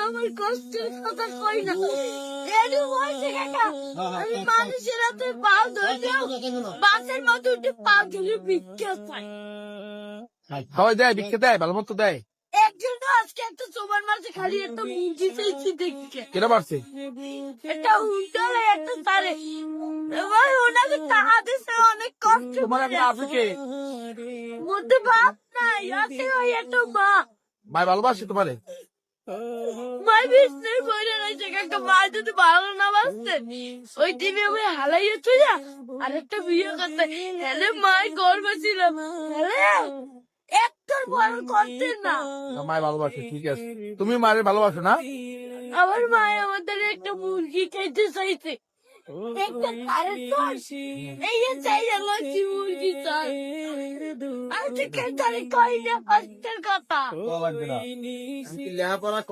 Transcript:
আমার কষ্টের কথা কই না এডু বলছে কাকা আমি মানুষের হাতে পা ধরলেও বাসের মতো উঠে পা ধরে ভিক্ষা পাই সবাই দেয় ভিক্ষা দেয় ভালো মতো দেয় একজন আজকে একটা তোমার মাঝে খালি একটা মুরগি চাইছি দেখছে কেনা পারছে একটা উল্টালে একটা তারে এবার ওনাকে টাকা দিছে অনেক কষ্ট তোমার করে একটা আছে কে মধ্যে বাপ নাই আছে ওই একটা বাপ ভাই ভালোবাসে তোমারে মাই বিষ্ণুর বইরে রয়েছে কাকা মা যদি ভালো না বাসছে ওই দিনে আমি হালাইয়ে তুই আর একটা বিয়ে করতে হেলে মাই গর্ব ছিল হেলে একটার বড় করতে না মায় ভালোবাসে ঠিক আছে তুমি মায়ের ভালোবাসো না আমার মায় আমাদের একটা মুরগি খাইতে চাইছে একটা তারের দোষ এই যে চাই লাগছি মুরগি চাই আমি তো খেতারে কই না কষ্টের কথা লেখাপড়া